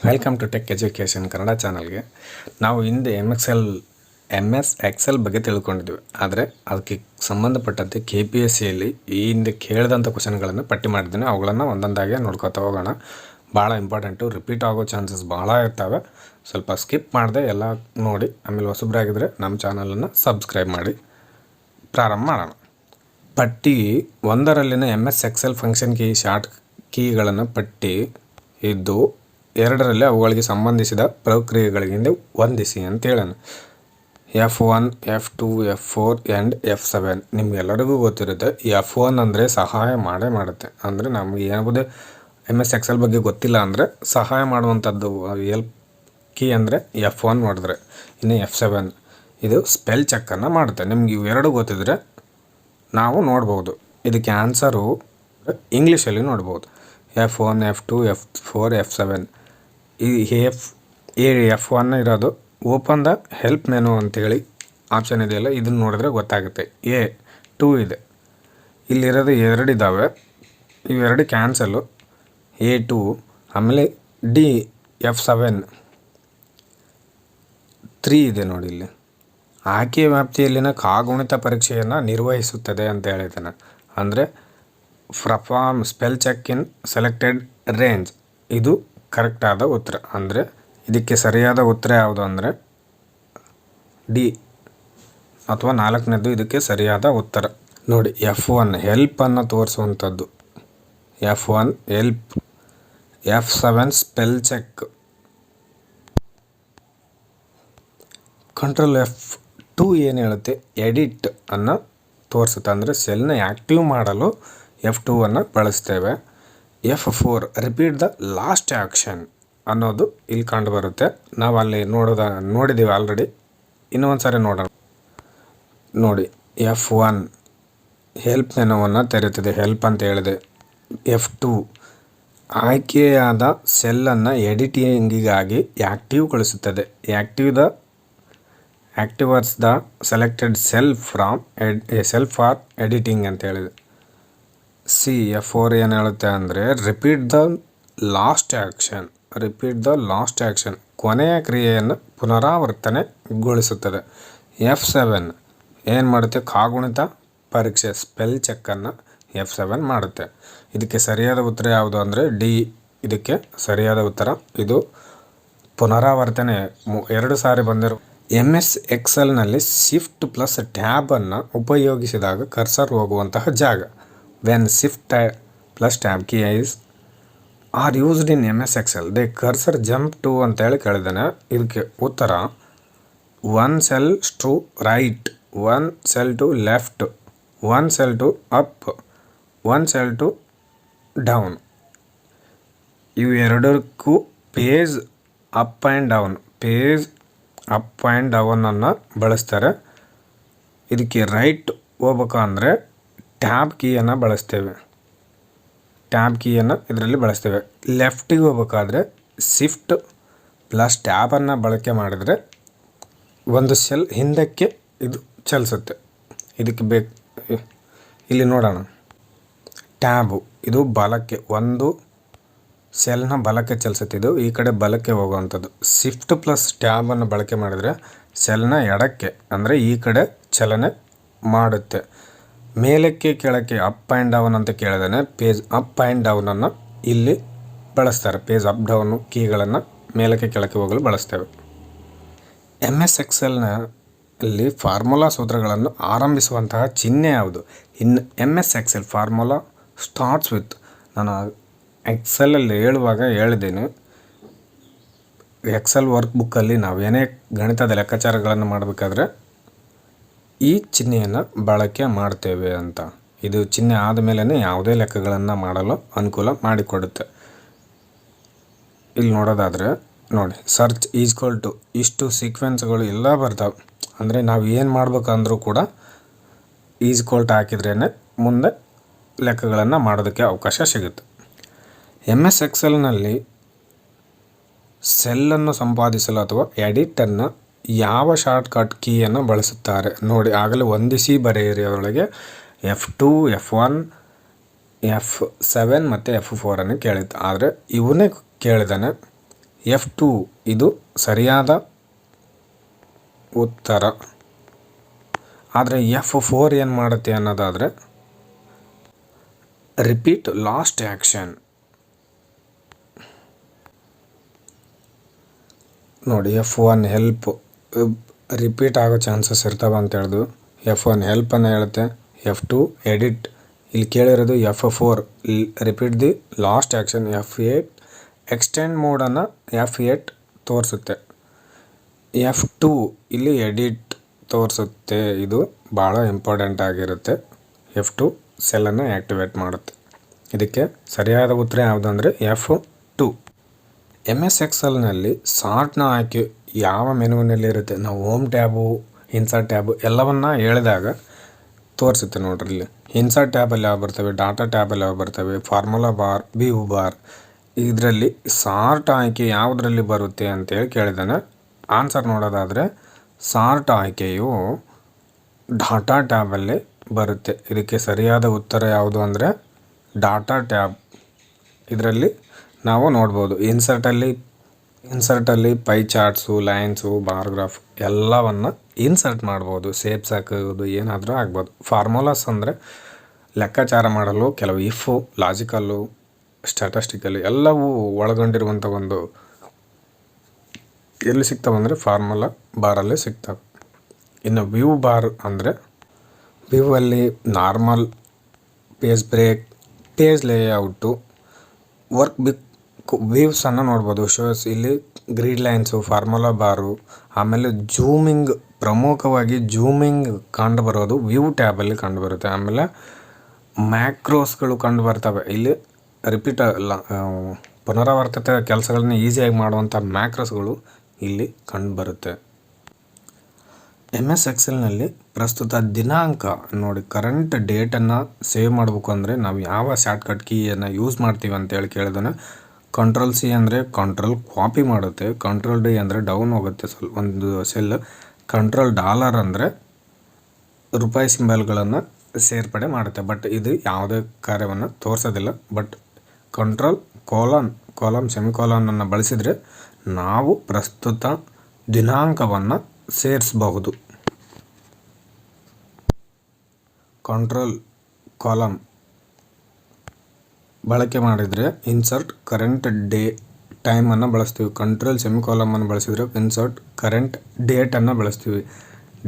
Welcome to tech education Kannada ಚಾನಲ್ಗೆ. ನಾವು ಹಿಂದೆ ಎಮ್ ಎಸ್ ಎಕ್ಸೆಲ್ ಬಗ್ಗೆ ತಿಳ್ಕೊಂಡಿದ್ವಿ. ಆದರೆ ಅದಕ್ಕೆ ಸಂಬಂಧಪಟ್ಟಂತೆ KPSCಯಲ್ಲಿ ಈ ಹಿಂದೆ ಕೇಳಿದಂಥ ಕ್ವಶನ್ಗಳನ್ನು ಪಟ್ಟಿ ಮಾಡಿದ್ದೀನಿ. ಅವುಗಳನ್ನು ಒಂದೊಂದಾಗೆ ನೋಡ್ಕೊತಾ ಹೋಗೋಣ. ಭಾಳ ಇಂಪಾರ್ಟೆಂಟು, ರಿಪೀಟ್ ಆಗೋ ಚಾನ್ಸಸ್ ಭಾಳ ಇರ್ತವೆ. ಸ್ವಲ್ಪ ಸ್ಕಿಪ್ ಮಾಡಿದೆ ಎಲ್ಲ ನೋಡಿ. ಆಮೇಲೆ ಹೊಸಬ್ರಾಗಿದ್ದರೆ ನಮ್ಮ ಚಾನಲನ್ನು ಸಬ್ಸ್ಕ್ರೈಬ್ ಮಾಡಿ. ಪ್ರಾರಂಭ ಮಾಡೋಣ. ಪಟ್ಟಿ 1ರಲ್ಲಿನ MS Excel function key short ಕೀಗಳನ್ನು ಪಟ್ಟಿ ಇದ್ದು 2ರಲ್ಲಿ ಅವುಗಳಿಗೆ ಸಂಬಂಧಿಸಿದ ಪ್ರಕ್ರಿಯೆಗಳಿಂದ ಹೊಂದಿಸಿ ಅಂತ ಹೇಳೋಣ. F1, F2, F4 and F7. ನಿಮಗೆಲ್ಲರಿಗೂ ಗೊತ್ತಿರುತ್ತೆ. F1 ಅಂದರೆ ಸಹಾಯ ಮಾಡುತ್ತೆ. ಅಂದರೆ ನಮಗೆ ಯಾವುದೇ MS ಎಕ್ಸೆಲ್ ಬಗ್ಗೆ ಗೊತ್ತಿಲ್ಲ ಅಂದರೆ ಸಹಾಯ ಮಾಡುವಂಥದ್ದು ಎಲ್ಪ್ ಕೀ ಅಂದರೆ F1 ನೋಡಿದ್ರೆ. ಇನ್ನು F7 ಇದು ಸ್ಪೆಲ್ ಚೆಕ್ಕನ್ನು ಮಾಡುತ್ತೆ. ನಿಮ್ಗೆ ಇವೆರಡು ಗೊತ್ತಿದ್ರೆ ನಾವು ನೋಡ್ಬೋದು. ಇದಕ್ಕೆ ಆನ್ಸರು ಇಂಗ್ಲೀಷಲ್ಲಿ ನೋಡ್ಬೋದು. F1, F2, F4, F7. ಈ F1 ಇರೋದು ಓಪನ್ ದ ಹೆಲ್ಪ್ ಮೆನು ಅಂತೇಳಿ ಆಪ್ಷನ್ ಇದೆಯಲ್ಲ, ಇದನ್ನು ನೋಡಿದ್ರೆ ಗೊತ್ತಾಗುತ್ತೆ. A2 ಇದೆ, ಇಲ್ಲಿರೋದು 2 ಇದ್ದಾವೆ, ಇವೆರಡು ಕ್ಯಾನ್ಸಲ್ಲು. A2 ಆಮೇಲೆ F7 3 ಇದೆ ನೋಡಿ. ಇಲ್ಲಿ ಆಯ್ಕೆ ವ್ಯಾಪ್ತಿಯಲ್ಲಿನ ಕಾಗುಣಿತ ಪರೀಕ್ಷೆಯನ್ನು ನಿರ್ವಹಿಸುತ್ತದೆ ಅಂತ ಹೇಳಿದ್ದಾನೆ. ಅಂದರೆ perform spell check in selected range. ಇದು ಕರೆಕ್ಟಾದ ಉತ್ತರ. ಅಂದರೆ ಇದಕ್ಕೆ ಸರಿಯಾದ ಉತ್ತರ ಯಾವುದು ಅಂದರೆ ಡಿ ಅಥವಾ 4ನೇದು ಇದಕ್ಕೆ ಸರಿಯಾದ ಉತ್ತರ. ನೋಡಿ, F1 ಹೆಲ್ಪನ್ನು ತೋರಿಸುವಂಥದ್ದು. F1 help. F7 spell check. Control F2 ಏನು ಹೇಳುತ್ತೆ, ಎಡಿಟ್ ಅನ್ನು ತೋರಿಸುತ್ತೆ. ಅಂದರೆ ಸೆಲ್ನ ಆ್ಯಕ್ಟಿವ್ ಮಾಡಲು F2 ಬಳಸ್ತೇವೆ. F4 repeat the last action ಅನ್ನೋದು ಇಲ್ಲಿ ಕಂಡು ಬರುತ್ತೆ. ನಾವು ಅಲ್ಲಿ ನೋಡಿದ್ದೀವಿ ಆಲ್ರೆಡಿ. ಇನ್ನೊಂದು ಸಾರಿ ನೋಡೋಣ. ನೋಡಿ, F1 ಹೆಲ್ಪ್ ಮೆನುವನ್ನು ತೆರೆಯುತ್ತದೆ, ಹೆಲ್ಪ್ ಅಂತ ಹೇಳಿದೆ. F2 ಆಯ್ಕೆಯಾದ ಸೆಲ್ಲನ್ನು ಎಡಿಟಿಂಗಿಗಾಗಿ ಆ್ಯಕ್ಟಿವ್ಗೊಳಿಸುತ್ತದೆ. Activates the selected cell for editing ಅಂತ ಹೇಳಿದೆ. F4 ಏನು ಹೇಳುತ್ತೆ ಅಂದರೆ ರಿಪೀಟ್ ದ ಲಾಸ್ಟ್ ಆ್ಯಕ್ಷನ್. ಕೊನೆಯ ಕ್ರಿಯೆಯನ್ನು ಪುನರಾವರ್ತನೆಗೊಳಿಸುತ್ತದೆ. F7 ಏನು ಮಾಡುತ್ತೆ, ಕಾಗುಣಿತ ಪರೀಕ್ಷೆ ಸ್ಪೆಲ್ ಚೆಕ್ಕನ್ನು F7 ಮಾಡುತ್ತೆ. ಇದಕ್ಕೆ ಸರಿಯಾದ ಉತ್ತರ ಯಾವುದು ಅಂದರೆ ಡಿ ಇದಕ್ಕೆ ಸರಿಯಾದ ಉತ್ತರ. ಇದು ಪುನರಾವರ್ತನೆ 2 ಸಾರಿ ಬಂದಿರೋ. MS ಎಕ್ಸೆಲ್ನಲ್ಲಿ ಶಿಫ್ಟ್ ಪ್ಲಸ್ ಟ್ಯಾಬನ್ನು ಉಪಯೋಗಿಸಿದಾಗ ಕರ್ಸರ್ ಹೋಗುವಂತಹ ಜಾಗ. When shift plus tab keys are used in MS Excel they cursor jump to ಅಂತೇಳಿ ಕೇಳಿದ್ದಾನೆ. ಇದಕ್ಕೆ ಉತ್ತರ 1 cell to right, 1 cell to left, 1 cell to up, 1 cell to down. ಇವು ಎರಡಕ್ಕೂ ಪೇಜ್ ಅಪ್ ಆ್ಯಂಡ್ ಡೌನನ್ನು ಬಳಸ್ತಾರೆ. ಇದಕ್ಕೆ ರೈಟ್ ಹೋಗ್ಬೇಕಂದ್ರೆ ಟ್ಯಾಬ್ ಕೀಯನ್ನು ಇದರಲ್ಲಿ ಬಳಸ್ತೇವೆ. ಲೆಫ್ಟಿಗೆ ಹೋಗ್ಬೇಕಾದ್ರೆ ಶಿಫ್ಟ್ ಪ್ಲಸ್ ಟ್ಯಾಬನ್ನು ಬಳಕೆ ಮಾಡಿದರೆ ಒಂದು ಸೆಲ್ ಹಿಂದಕ್ಕೆ ಇದು ಚಲಿಸುತ್ತೆ. ಇದಕ್ಕೆ ಇಲ್ಲಿ ನೋಡೋಣ. ಟ್ಯಾಬು ಇದು ಬಲಕ್ಕೆ, ಒಂದು ಸೆಲ್ನ ಬಲಕ್ಕೆ ಚಲಿಸುತ್ತೆ. ಇದು ಈ ಕಡೆ ಬಲಕ್ಕೆ ಹೋಗುವಂಥದ್ದು. ಶಿಫ್ಟ್ ಪ್ಲಸ್ ಟ್ಯಾಬನ್ನು ಬಳಕೆ ಮಾಡಿದರೆ ಸೆಲ್ನ ಎಡಕ್ಕೆ ಅಂದರೆ ಈ ಕಡೆ ಚಲನೆ ಮಾಡುತ್ತೆ. ಮೇಲಕ್ಕೆ ಕೆಳಕ್ಕೆ ಅಪ್ ಆ್ಯಂಡ್ ಡೌನ್ ಅಂತ ಕೇಳಿದಾನೆ. ಪೇಜ್ ಅಪ್ ಆ್ಯಂಡ್ ಡೌನನ್ನು ಇಲ್ಲಿ ಬಳಸ್ತಾರೆ. ಪೇಜ್ ಅಪ್ ಡೌನು ಕೀಗಳನ್ನು ಮೇಲಕ್ಕೆ ಕೆಳಕ್ಕೆ ಹೋಗಲು ಬಳಸ್ತೇವೆ. MS ಎಕ್ಸೆಲ್ನಲ್ಲಿ ಫಾರ್ಮುಲಾ ಸೂತ್ರಗಳನ್ನು ಆರಂಭಿಸುವಂತಹ ಚಿಹ್ನೆ ಯಾವುದು? ಇನ್ನು MS Excel formula starts with. ನಾನು ಎಕ್ಸೆಲಲ್ಲಿ ಹೇಳುವಾಗ ಹೇಳಿದ್ದೀನಿ, ಎಕ್ಸೆಲ್ ವರ್ಕ್ ಬುಕ್ಕಲ್ಲಿ ನಾವೇನೇ ಗಣಿತದ ಲೆಕ್ಕಾಚಾರಗಳನ್ನು ಮಾಡಬೇಕಾದ್ರೆ ಈ ಚಿಹ್ನೆಯನ್ನು ಬಳಕೆ ಮಾಡ್ತೇವೆ ಅಂತ. ಇದು ಚಿಹ್ನೆ ಆದಮೇಲೆ ಯಾವುದೇ ಲೆಕ್ಕಗಳನ್ನು ಮಾಡಲು ಅನುಕೂಲ ಮಾಡಿಕೊಡುತ್ತೆ. ಇಲ್ಲಿ ನೋಡೋದಾದರೆ ನೋಡಿ, ಸರ್ಚ್ ಈಕ್ವಲ್ ಟು ಇಷ್ಟು ಸೀಕ್ವೆನ್ಸ್ಗಳು ಎಲ್ಲ ಬರ್ತಾವೆ. ಅಂದರೆ ನಾವು ಏನು ಮಾಡ್ಬೇಕಂದ್ರೂ ಕೂಡ ಈಕ್ವಲ್ ಟು ಹಾಕಿದ್ರೇ ಮುಂದೆ ಲೆಕ್ಕಗಳನ್ನು ಮಾಡೋದಕ್ಕೆ ಅವಕಾಶ ಸಿಗುತ್ತೆ. MS ಎಕ್ಸೆಲ್ನಲ್ಲಿ ಸೆಲ್ಲನ್ನು ಸಂಪಾದಿಸಲು ಅಥವಾ ಎಡಿಟನ್ನು ಯಾವ ಶಾರ್ಟ್ಕಟ್ ಕೀಯನ್ನು ಬಳಸುತ್ತಾರೆ ನೋಡಿ. ಆಗಲೇ ಹೊಂದಿಸಿ ಬರೆಯಿರಿ. ಅದರೊಳಗೆ F2, F1, F7 ಮತ್ತು F4 ಕೇಳಿತ್ತು. ಆದರೆ ಇವನ್ನೇ ಕೇಳಿದಾನೆ. F2 ಇದು ಸರಿಯಾದ ಉತ್ತರ. ಆದರೆ F4 ಏನು ಮಾಡುತ್ತೆ ಅನ್ನೋದಾದರೆ ರಿಪೀಟ್ ಲಾಸ್ಟ್ ಆ್ಯಕ್ಷನ್. ನೋಡಿ F1 ಹೆಲ್ಪ್ ರಿಪೀಟ್ ಆಗೋ ಚಾನ್ಸಸ್ ಇರ್ತಾವೆ ಅಂತ ಹೇಳಿದ್ವು. F1 ಹೆಲ್ಪನ್ನು ಹೇಳುತ್ತೆ. F2 ಎಡಿಟ್, ಇಲ್ಲಿ ಕೇಳಿರೋದು F4 repeat the last action. F8 extend ಮೋಡನ್ನು F8 ತೋರಿಸುತ್ತೆ. F2 ಇಲ್ಲಿ ಎಡಿಟ್ ತೋರಿಸುತ್ತೆ. ಇದು ಭಾಳ ಇಂಪಾರ್ಟೆಂಟ್ ಆಗಿರುತ್ತೆ. F2 ಸೆಲ್ಲನ್ನು ಆ್ಯಕ್ಟಿವೇಟ್ ಮಾಡುತ್ತೆ. ಇದಕ್ಕೆ ಸರಿಯಾದ ಉತ್ತರ ಯಾವುದಂದರೆ F2. MS ಎಕ್ಸೆಲ್ನಲ್ಲಿ ಸಾರ್ಟ್ನ ಆಯ್ಕೆ ಯಾವ ಮೆನುವಿನಲ್ಲಿ ಇರುತ್ತೆ? ನಾವು ಹೋಮ್ ಟ್ಯಾಬು, ಇನ್ಸರ್ಟ್ ಟ್ಯಾಬು ಎಲ್ಲವನ್ನ ಹೇಳಿದಾಗ ತೋರಿಸುತ್ತೆ ನೋಡ್ರಿ. ಇಲ್ಲಿ ಇನ್ಸರ್ಟ್ ಟ್ಯಾಬಲ್ಲಿ ಯಾವ ಬರ್ತವೆ, ಡಾಟಾ ಟ್ಯಾಬಲ್ಲಿ ಯಾವ ಬರ್ತವೆ, ಫಾರ್ಮುಲಾ ಬಾರ್, ವ್ಯೂ ಬಾರ್. ಇದರಲ್ಲಿ ಸಾರ್ಟ್ ಆಯ್ಕೆ ಯಾವುದರಲ್ಲಿ ಬರುತ್ತೆ ಅಂತೇಳಿ ಕೇಳಿದಾನೆ. ಆನ್ಸರ್ ನೋಡೋದಾದರೆ ಸಾರ್ಟ್ ಆಯ್ಕೆಯು ಡಾಟಾ ಟ್ಯಾಬಲ್ಲಿ ಬರುತ್ತೆ. ಇದಕ್ಕೆ ಸರಿಯಾದ ಉತ್ತರ ಯಾವುದು ಅಂದರೆ ಡಾಟಾ ಟ್ಯಾಬ್. ಇದರಲ್ಲಿ ನಾವು ನೋಡ್ಬೋದು ಇನ್ಸರ್ಟಲ್ಲಿ ಪೈ ಚಾರ್ಟ್ಸು, ಲೈನ್ಸು, ಬಾರ್ಗ್ರಾಫ್ ಎಲ್ಲವನ್ನು ಇನ್ಸರ್ಟ್ ಮಾಡ್ಬೋದು. ಸೇಪ್ಸ್ ಹಾಕೋದು ಏನಾದರೂ ಆಗ್ಬೋದು. ಫಾರ್ಮುಲಾಸ್ ಅಂದರೆ ಲೆಕ್ಕಾಚಾರ ಮಾಡಲು ಕೆಲವು ಇಫು, ಲಾಜಿಕಲ್ಲು, ಸ್ಟ್ಯಾಟಿಸ್ಟಿಕಲ್ ಎಲ್ಲವೂ ಒಳಗೊಂಡಿರುವಂಥ ಒಂದು ಎಲ್ಲಿ ಸಿಗ್ತಾವಂದರೆ ಫಾರ್ಮುಲಾ ಬಾರಲ್ಲಿ ಸಿಗ್ತವೆ. ಇನ್ನು ವ್ಯೂ ಬಾರ್ ಅಂದರೆ ವ್ಯೂ ಅಲ್ಲಿ normal, page break, page layout, workbook ವ್ಯೂಸನ್ನು ನೋಡ್ಬೋದು. ಶೋಸ್ ಇಲ್ಲಿ ಗ್ರೀಡ್ ಲೈನ್ಸು, ಫಾರ್ಮುಲಾ ಬಾರು, ಆಮೇಲೆ ಜೂಮಿಂಗ್, ಪ್ರಮುಖವಾಗಿ ಜೂಮಿಂಗ್ ಕಂಡು ಬರೋದು ವ್ಯೂ ಟ್ಯಾಬಲ್ಲಿ ಕಂಡು ಬರುತ್ತೆ. ಆಮೇಲೆ ಮ್ಯಾಕ್ರೋಸ್ಗಳು ಕಂಡು ಬರ್ತವೆ. ಇಲ್ಲಿ ರಿಪೀಟ್ ಪುನರಾವರ್ತಿತ ಕೆಲಸಗಳನ್ನ ಈಸಿಯಾಗಿ ಮಾಡುವಂಥ ಮ್ಯಾಕ್ರೋಸ್ಗಳು ಇಲ್ಲಿ ಕಂಡು ಬರುತ್ತೆ. MS ಎಕ್ಸೆಲ್ನಲ್ಲಿ ಪ್ರಸ್ತುತ ದಿನಾಂಕ ನೋಡಿ, ಕರೆಂಟ್ ಡೇಟನ್ನು ಸೇವ್ ಮಾಡಬೇಕು ಅಂದರೆ ನಾವು ಯಾವ ಶಾರ್ಟ್ಕಟ್ ಕೀಯನ್ನು ಯೂಸ್ ಮಾಡ್ತೀವಿ ಅಂತೇಳಿ ಕೇಳಿದಾನೆ. ಕಂಟ್ರೋಲ್-C ಅಂದರೆ ಕಂಟ್ರೋಲ್ ಕಾಪಿ ಮಾಡುತ್ತೆ. ಕಂಟ್ರೋಲ್-D ಅಂದರೆ ಡೌನ್ ಹೋಗುತ್ತೆ ಒಂದು ಸೆಲ್. $, ಅಂದರೆ ರೂಪಾಯಿ ಸಿಂಬಲ್ಗಳನ್ನು ಸೇರ್ಪಡೆ ಮಾಡುತ್ತೆ. ಬಟ್ ಇದು ಯಾವುದೇ ಕಾರ್ಯವನ್ನು ತೋರಿಸೋದಿಲ್ಲ. ಬಟ್ ಕಂಟ್ರೋಲ್ ಕೋಲಮ್ ಸೆಮಿಕೋಲನನ್ನು ಬಳಸಿದರೆ ನಾವು ಪ್ರಸ್ತುತ ದಿನಾಂಕವನ್ನು ಸೇರಿಸಬಹುದು. ಕಂಟ್ರೋಲ್ ಕಾಲಮ್ ಬಳಕೆ ಮಾಡಿದರೆ ಇನ್ಸರ್ಟ್ ಕರೆಂಟ್ ಡೇ ಟೈಮನ್ನು ಬಳಸ್ತೀವಿ. ಕಂಟ್ರೋಲ್ ಸೆಮಿಕೋಲಮನ್ನು ಬಳಸಿದರೆ ಇನ್ಸರ್ಟ್ ಕರೆಂಟ್ ಡೇಟನ್ನು ಬಳಸ್ತೀವಿ.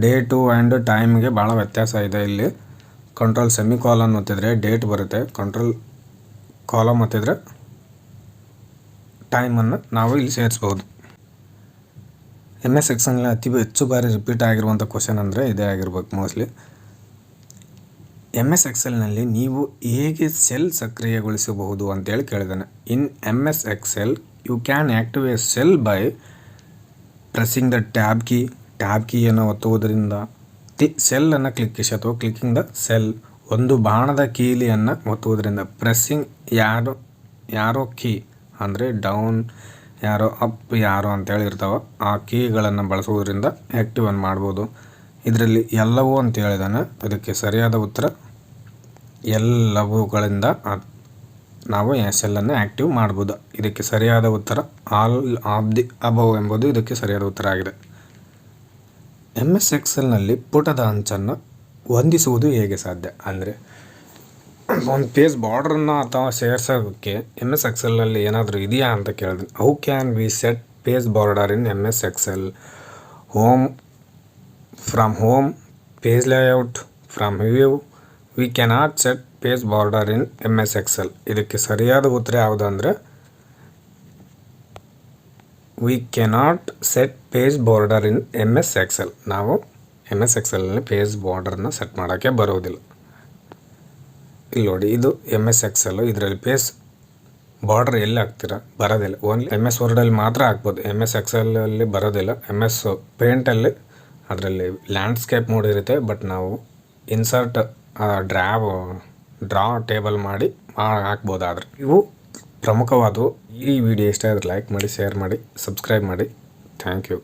ಡೇಟು ಆ್ಯಂಡ್ ಟೈಮ್ಗೆ ಭಾಳ ವ್ಯತ್ಯಾಸ ಇದೆ. ಇಲ್ಲಿ ಕಂಟ್ರೋಲ್ ಸೆಮಿಕೋಲನ್ ಒತ್ತಿದ್ರೆ ಡೇಟ್ ಬರುತ್ತೆ. ಕಂಟ್ರೋಲ್ ಕಾಲಮ್ ಒತ್ತಿದ್ರೆ ಟೈಮನ್ನು ನಾವು ಇಲ್ಲಿ ಸೇರಿಸ್ಬೋದು. MS ಎಕ್ಸೆಲ್ನಲ್ಲಿ ಅತಿ ಹೆಚ್ಚು ಬಾರಿ ರಿಪೀಟ್ ಆಗಿರುವಂಥ ಕ್ವಶನ್ ಅಂದರೆ ಇದೇ ಆಗಿರ್ಬೇಕು ಮೋಸ್ಟ್ಲಿ. MS ಎಕ್ಸೆಲ್ನಲ್ಲಿ ನೀವು ಹೇಗೆ ಸೆಲ್ ಸಕ್ರಿಯಗೊಳಿಸಬಹುದು ಅಂತೇಳಿ ಕೇಳಿದ್ದಾನೆ. In MS Excel you can activate cell by pressing the tab ಕೀಯನ್ನು ಒತ್ತುವುದರಿಂದ, ಸೆಲ್ಲನ್ನು ಕ್ಲಿಕ್ಕಿಸಿ ಅಥವಾ ಕ್ಲಿಕ್ಕಿಂಗ್ ದ ಸೆಲ್, ಒಂದು ಬಾಣದ ಕೀಲಿಯನ್ನು ಒತ್ತುವುದರಿಂದ, ಪ್ರೆಸ್ಸಿಂಗ್ ಯಾರೋ ಕೀ ಅಂದರೆ ಡೌನ್ ಯಾರೋ, ಅಪ್ ಯಾರೋ ಅಂತೇಳಿ ಇರ್ತಾವೆ, ಆ ಕೀಗಳನ್ನು ಬಳಸುವುದರಿಂದ ಆ್ಯಕ್ಟಿವನ್ನು ಮಾಡ್ಬೋದು. ಇದರಲ್ಲಿ ಎಲ್ಲವೂ ಅಂತ ಹೇಳಿದಾನೆ. ಇದಕ್ಕೆ ಸರಿಯಾದ ಉತ್ತರ ಎಲ್ಲವುಗಳಿಂದ ನಾವು ಸೆಲ್ಲನ್ನು ಆ್ಯಕ್ಟಿವ್ ಮಾಡ್ಬೋದು. ಇದಕ್ಕೆ ಸರಿಯಾದ ಉತ್ತರ ಆಲ್ ಆಫ್ ದಿ ಅಬವ್ ಎಂಬುದು ಇದಕ್ಕೆ ಸರಿಯಾದ ಉತ್ತರ ಆಗಿದೆ. MS ಎಕ್ಸೆಲ್ನಲ್ಲಿ ಪುಟದ ಅಂಚನ್ನು ಹೊಂದಿಸುವುದು ಹೇಗೆ ಸಾಧ್ಯ ಅಂದರೆ, ಒಂದು ಪೇಜ್ ಬಾರ್ಡ್ರನ್ನು ಅಥವಾ ಸೇರ್ಸೋಕ್ಕೆ MS ಎಕ್ಸೆಲ್ನಲ್ಲಿ ಏನಾದರೂ ಇದೆಯಾ ಅಂತ ಕೇಳಿದ್ರೆ, how can we set page border in MS Excel? From home, page layout, from view, we cannot set page border in MS Excel. ಇದಕ್ಕೆ ಸರಿಯಾದ ಉತ್ತರ ಯಾವುದು ಅಂದರೆ we cannot set page border in MS Excel. ನಾವು MS ಎಕ್ಸೆಲ್ನಲ್ಲಿ page ಬಾರ್ಡರ್ನ set ಮಾಡೋಕ್ಕೆ ಬರೋದಿಲ್ಲ. ಇಲ್ಲಿ ನೋಡಿ, ಇದು MS ಎಕ್ಸೆಲ್. ಇದರಲ್ಲಿ ಪೇಜ್ ಬಾರ್ಡರ್ ಎಲ್ಲಿ ಹಾಕ್ತೀರಾ? ಬರೋದಿಲ್ಲ. ಓನ್ಲಿ MS ವರ್ಡಲ್ಲಿ ಮಾತ್ರ ಹಾಕ್ಬೋದು. MS ಎಕ್ಸೆಲಲ್ಲಿ ಬರೋದಿಲ್ಲ. MS ಪೇಂಟಲ್ಲಿ ಅದರಲ್ಲಿ ಲ್ಯಾಂಡ್ಸ್ಕೇಪ್ ಮೋಡ್ ಇರುತ್ತೆ. ಬಟ್ ನಾವು ಇನ್ಸರ್ಟ್ ಡ್ರಾ ಟೇಬಲ್ ಮಾಡಿ ಹಾಕ್ಬೋದಾದ್ರೆ. ಇವು ಪ್ರಮುಖವಾದವು. ಈ ವಿಡಿಯೋ ಇಷ್ಟ ಆದರೆ ಲೈಕ್ ಮಾಡಿ, ಶೇರ್ ಮಾಡಿ, ಸಬ್ಸ್ಕ್ರೈಬ್ ಮಾಡಿ. Thank you.